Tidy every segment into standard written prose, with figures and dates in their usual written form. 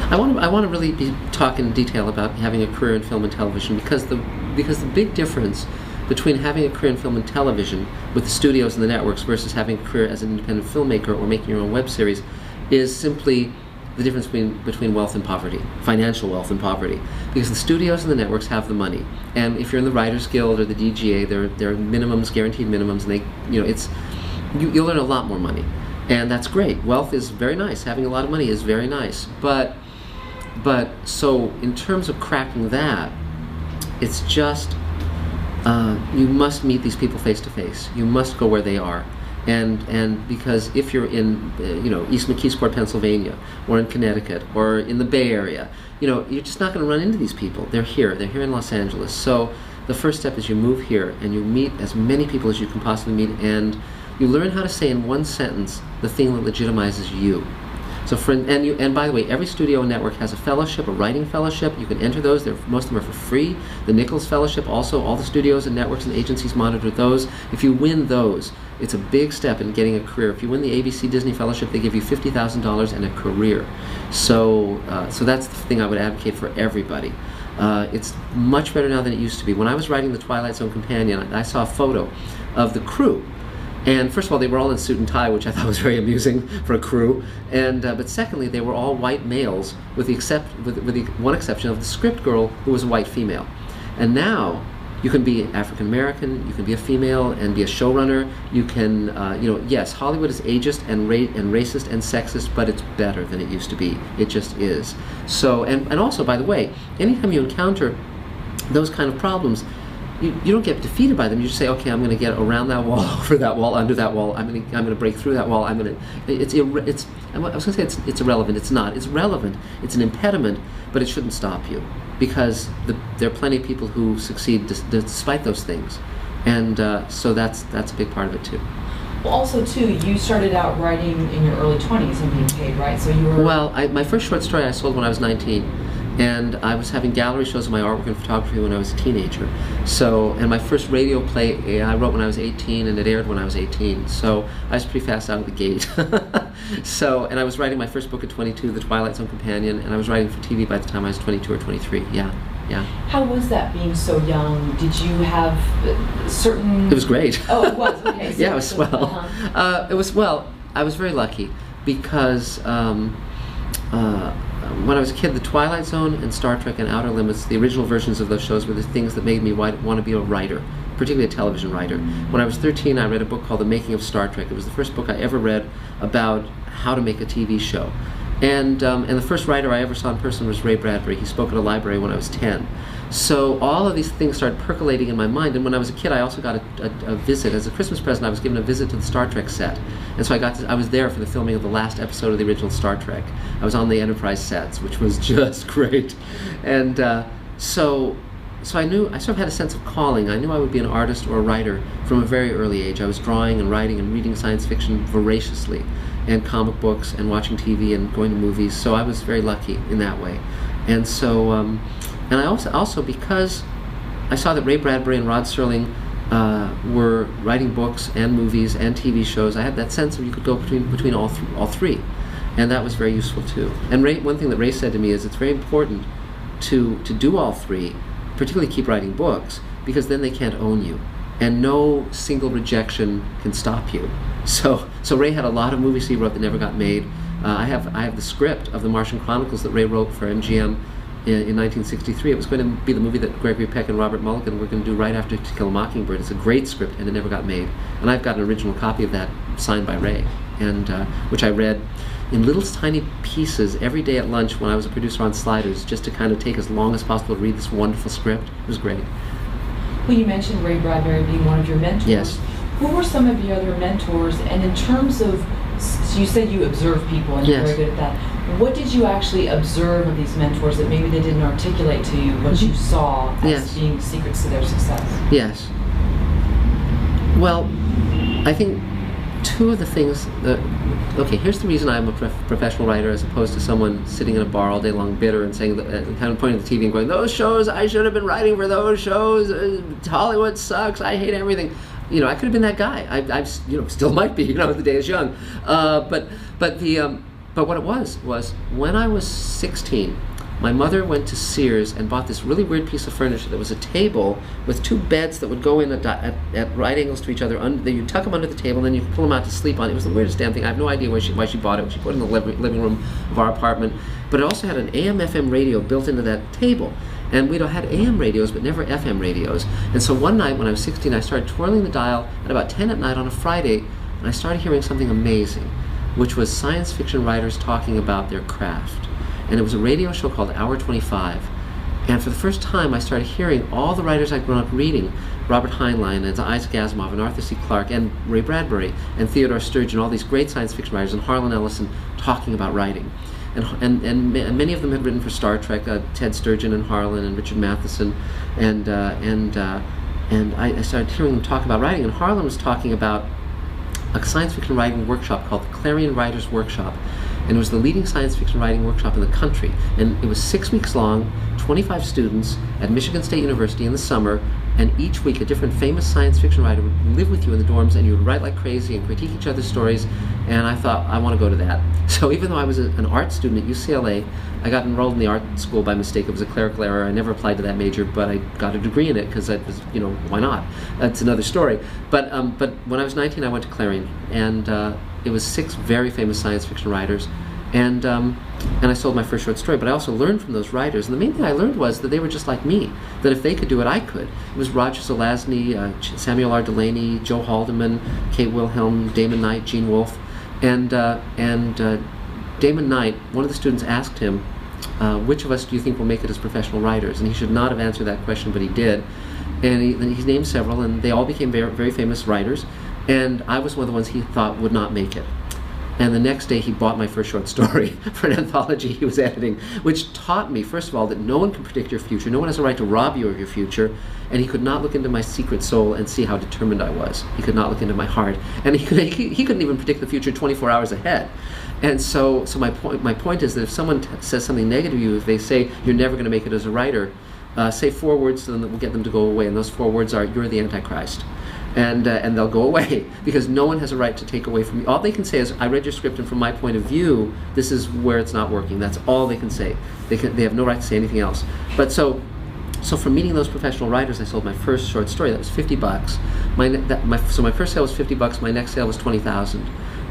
I want to really be talking in detail about having a career in film and television, because the big difference between having a career in film and television with the studios and the networks versus having a career as an independent filmmaker or making your own web series is simply the difference between wealth and poverty, financial wealth and poverty. Because the studios and the networks have the money, and if you're in the Writers Guild or the DGA, there are minimums, guaranteed minimums, and you'll earn a lot more money, and that's great. Wealth is very nice. Having a lot of money is very nice, but so in terms of cracking that, it's just you must meet these people face to face. You must go where they are. And because if you're in East McKeesport, Pennsylvania, or in Connecticut, or in the Bay Area, you're just not going to run into these people. They're here in Los Angeles. So the first step is you move here and you meet as many people as you can possibly meet, and you learn how to say in one sentence the thing that legitimizes you. So and by the way, every studio and network has a fellowship, a writing fellowship. You can enter those. Most of them are for free. The Nichols Fellowship also, all the studios and networks and agencies monitor those. If you win those, it's a big step in getting a career. If you win the ABC Disney Fellowship, they give you $50,000 and a career. So that's the thing I would advocate for everybody. It's much better now than it used to be. When I was writing The Twilight Zone Companion, I saw a photo of the crew. And first of all, they were all in suit and tie, which I thought was very amusing for a crew. And but secondly, they were all white males, with the one exception of the script girl, who was a white female. And now you can be African American, you can be a female and be a showrunner. You can, yes, Hollywood is ageist and racist and sexist, but it's better than it used to be. It just is. So, and also, by the way, anytime you encounter those kind of problems, you don't get defeated by them. You just say, okay, I'm going to get around that wall, over that wall, under that wall. I'm going to break through that wall. I was going to say it's irrelevant. It's not. It's relevant. It's an impediment, but it shouldn't stop you, because there are plenty of people who succeed despite those things, and so that's a big part of it too. Well, also too, you started out writing in your early 20s and being paid, right? So you were. Well, my first short story I sold when I was 19. And I was having gallery shows of my artwork and photography when I was a teenager. So, and my first radio play I wrote when I was 18, and it aired when I was 18. So I was pretty fast out of the gate. So, and I was writing my first book at 22, The Twilight Zone Companion, and I was writing for TV by the time I was 22 or 23. Yeah. How was that, being so young? Did you have certain... It was great. Oh, it was? Okay. So yeah, it was swell. I was very lucky, because when I was a kid, The Twilight Zone and Star Trek and Outer Limits, the original versions of those shows, were the things that made me want to be a writer, particularly a television writer. When I was 13, I read a book called The Making of Star Trek. It was the first book I ever read about how to make a TV show. And the first writer I ever saw in person was Ray Bradbury. He spoke at a library when I was 10. So all of these things started percolating in my mind. And when I was a kid, I also got a visit. As a Christmas present, I was given a visit to the Star Trek set. And so I was there for the filming of the last episode of the original Star Trek. I was on the Enterprise sets, which was just great. And so I sort of had a sense of calling. I knew I would be an artist or a writer from a very early age. I was drawing and writing and reading science fiction voraciously, and comic books, and watching TV and going to movies. So I was very lucky in that way. And so, and I also because I saw that Ray Bradbury and Rod Serling were writing books and movies and TV shows, I had that sense of you could go between all three, and that was very useful too. And one thing that Ray said to me is it's very important to do all three, particularly keep writing books, because then they can't own you, and no single rejection can stop you. So Ray had a lot of movies he wrote that never got made. I have the script of The Martian Chronicles that Ray wrote for MGM in 1963. It was going to be the movie that Gregory Peck and Robert Mulligan were going to do right after To Kill a Mockingbird. It's a great script, and it never got made. And I've got an original copy of that signed by Ray, and which I read in little tiny pieces every day at lunch when I was a producer on Sliders, just to kind of take as long as possible to read this wonderful script. It was great. Well, you mentioned Ray Bradbury being one of your mentors. Yes. Who were some of your other mentors? And in terms of, so you said you observe people, and you're very good at that. What did you actually observe of these mentors that maybe they didn't articulate to you what you saw as being secrets to their success? Yes. Well, I think two of the things that, okay, here's the reason I'm a professional writer as opposed to someone sitting in a bar all day long bitter and saying, kind of pointing at the TV and going, those shows, I should have been writing for those shows, Hollywood sucks, I hate everything. I could have been that guy. I still might be, the day is young. But But what it was when I was 16, my mother went to Sears and bought this really weird piece of furniture that was a table with two beds that would go in at right angles to each other. You'd tuck them under the table, and then you could pull them out to sleep on. It was the weirdest damn thing. I have no idea why she bought it. She put it in the living room of our apartment. But it also had an AM/FM radio built into that table. And we'd had AM radios, but never FM radios. And so one night when I was 16, I started twirling the dial at about 10 at night on a Friday, and I started hearing something amazing, which was science fiction writers talking about their craft. And it was a radio show called Hour 25. And for the first time, I started hearing all the writers I'd grown up reading, Robert Heinlein and Isaac Asimov and Arthur C. Clarke and Ray Bradbury and Theodore Sturgeon, all these great science fiction writers, and Harlan Ellison talking about writing. And many of them had written for Star Trek, Ted Sturgeon and Harlan and Richard Matheson, and I started hearing them talk about writing. And Harlan was talking about a science fiction writing workshop called the Clarion Writers Workshop. And it was the leading science fiction writing workshop in the country. And it was 6 weeks long, 25 students at Michigan State University in the summer, and each week a different famous science fiction writer would live with you in the dorms, and you would write like crazy and critique each other's stories. And I thought, I want to go to that. So even though I was an art student at UCLA, I got enrolled in the art school by mistake. It was a clerical error. I never applied to that major, but I got a degree in it because I was, why not? That's another story. But when I was 19, I went to Clarion, and it was 6 very famous science fiction writers, and I sold my first short story. But I also learned from those writers, and the main thing I learned was that they were just like me, that if they could do it, I could. It was Roger Zelazny, Samuel R. Delany, Joe Haldeman, Kate Wilhelm, Damon Knight, Gene Wolfe, and Damon Knight, one of the students asked him, which of us do you think will make it as professional writers? And he should not have answered that question, but he did. And he named several, and they all became very, very famous writers. And I was one of the ones he thought would not make it. And the next day he bought my first short story for an anthology he was editing, which taught me, first of all, that no one can predict your future. No one has a right to rob you of your future. And he could not look into my secret soul and see how determined I was. He could not look into my heart. And he couldn't even predict the future 24 hours ahead. And so my point is that if someone says something negative to you, if they say you're never going to make it as a writer, say 4 words to them that will get them to go away. And those 4 words are, you're the Antichrist. And they'll go away, because no one has a right to take away from you. All they can say is, I read your script, and from my point of view, this is where it's not working. That's all they can say. They have no right to say anything else. But so from meeting those professional writers, I sold my first short story. That was $50. So my first sale was $50. My next sale was $20,000,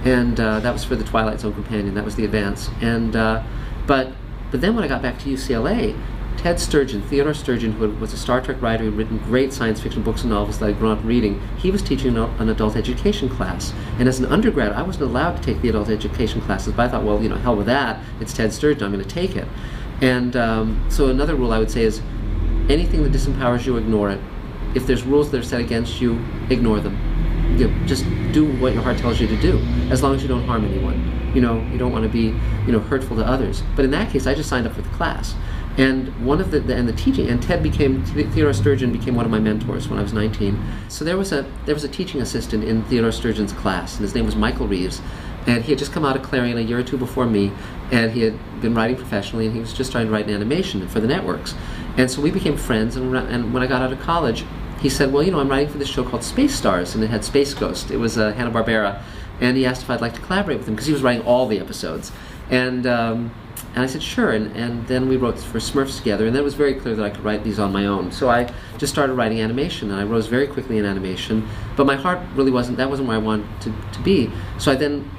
and that was for the Twilight Zone Companion. That was the advance. And but then when I got back to UCLA, Ted Sturgeon, Theodore Sturgeon, who was a Star Trek writer who had written great science fiction books and novels that I'd grown up reading, he was teaching an adult education class. And as an undergrad, I wasn't allowed to take the adult education classes, but I thought, well, hell with that. It's Ted Sturgeon, I'm going to take it. And so another rule I would say is, anything that disempowers you, ignore it. If there's rules that are set against you, ignore them. Just do what your heart tells you to do, as long as you don't harm anyone. You don't want to be, hurtful to others. But in that case, I just signed up for the class. And the teaching, and Theodore Sturgeon became one of my mentors when I was 19. So there was a teaching assistant in Theodore Sturgeon's class, and his name was Michael Reeves. And he had just come out of Clarion a year or 2 before me, and he had been writing professionally, and he was just trying to write an animation for the networks. And so we became friends, and when I got out of college, he said, well, I'm writing for this show called Space Stars, and it had Space Ghost. It was Hanna-Barbera. And he asked if I'd like to collaborate with him, because he was writing all the episodes. And I said, sure, and then we wrote for Smurfs together, and then it was very clear that I could write these on my own. So I just started writing animation, and I rose very quickly in animation, but my heart really wasn't where I wanted to be. So I then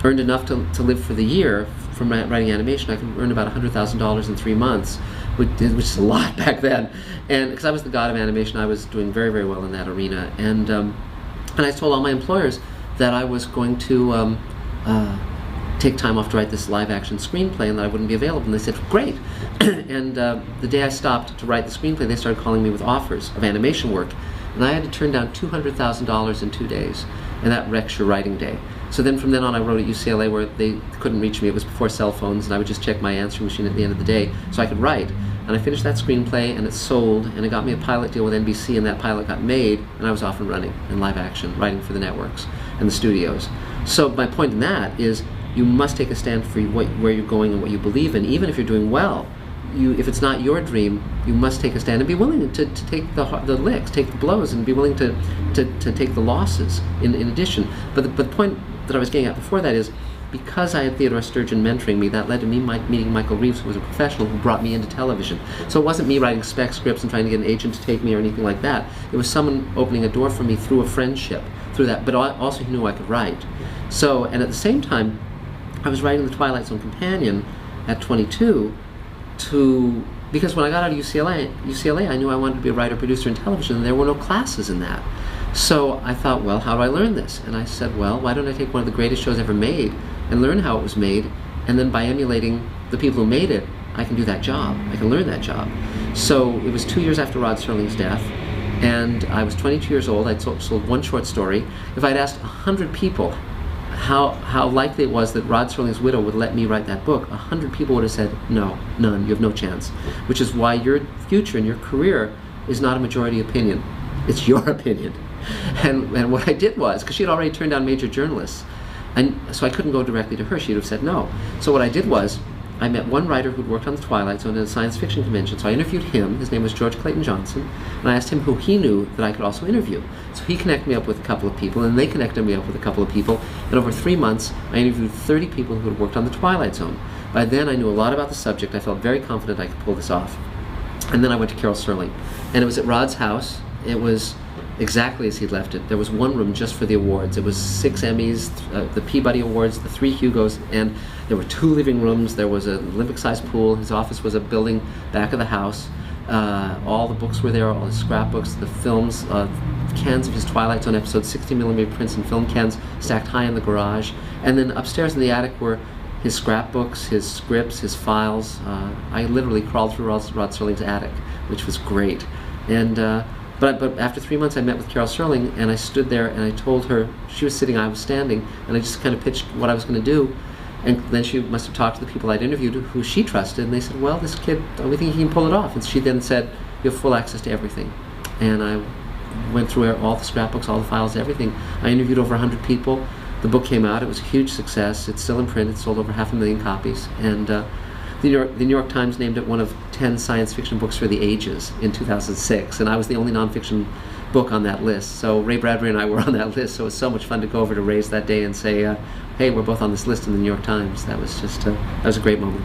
earned enough to live for the year from writing animation. I could earn about $100,000 in 3 months, which is a lot back then. And because I was the god of animation, I was doing very, very well in that arena. And I told all my employers that I was going to take time off to write this live-action screenplay, and that I wouldn't be available. And they said, great. And the day I stopped to write the screenplay, they started calling me with offers of animation work. And I had to turn down $200,000 in 2 days, and that wrecks your writing day. So then from then on, I wrote at UCLA, where they couldn't reach me. It was before cell phones, and I would just check my answering machine at the end of the day so I could write. And I finished that screenplay, and it sold, and it got me a pilot deal with NBC, and that pilot got made, and I was off and running in live action, writing for the networks and the studios. So my point in that is, you must take a stand for where you're going and what you believe in. Even if you're doing well, if it's not your dream, you must take a stand and be willing to take the licks, take the blows, and be willing to take the losses in addition. But the point that I was getting at before that is, because I had Theodore Sturgeon mentoring me, that led to me meeting Michael Reeves, who was a professional who brought me into television. So it wasn't me writing spec scripts and trying to get an agent to take me or anything like that. It was someone opening a door for me through a friendship, through that. But also he knew I could write. So, and at the same time, I was writing The Twilight Zone Companion at 22 because when I got out of UCLA, I knew I wanted to be a writer, producer in television, and there were no classes in that. So I thought, well, how do I learn this? And I said, well, why don't I take one of the greatest shows ever made and learn how it was made, and then by emulating the people who made it, I can do that job. I can learn that job. So it was 2 years after Rod Serling's death, and I was 22 years old. I'd sold one short story. If I'd asked 100 people how likely it was that Rod Serling's widow would let me write that book, 100 people would have said, no, none, you have no chance. Which is why your future and your career is not a majority opinion. It's your opinion. And what I did was, because she had already turned down major journalists, and so I couldn't go directly to her, she'd have said no. So what I did was, I met one writer who'd worked on The Twilight Zone at a science fiction convention, so I interviewed him. His name was George Clayton Johnson, and I asked him who he knew that I could also interview. So he connected me up with a couple of people, and they connected me up with a couple of people, and over 3 months, I interviewed 30 people who had worked on The Twilight Zone. By then, I knew a lot about the subject. I felt very confident I could pull this off. And then I went to Carol Serling, and it was at Rod's house. It was exactly as he'd left it. There was one room just for the awards. It was 6 Emmys, the Peabody Awards, the 3 Hugos, and there were 2 living rooms. There was an Olympic-sized pool. His office was a building back of the house. All the books were there, all his scrapbooks, the films, cans of his Twilight Zone episodes, 60mm prints and film cans stacked high in the garage. And then upstairs in the attic were his scrapbooks, his scripts, his files. I literally crawled through Rod Serling's attic, which was great. And But after 3 months, I met with Carol Serling, and I stood there and I told her, she was sitting, I was standing, and I just kind of pitched what I was going to do. And then she must have talked to the people I'd interviewed who she trusted, and they said, well, this kid, we think he can pull it off. And she then said, you have full access to everything. And I went through all the scrapbooks, all the files, everything. I interviewed over 100 people. The book came out. It was a huge success. It's still in print. It sold over 500,000 copies. And the New York Times named it one of 10 science fiction books for the ages in 2006, and I was the only nonfiction book on that list. So Ray Bradbury and I were on that list, so it was so much fun to go over to Ray's that day and say, hey, we're both on this list in the New York Times. That was just, that was a great moment.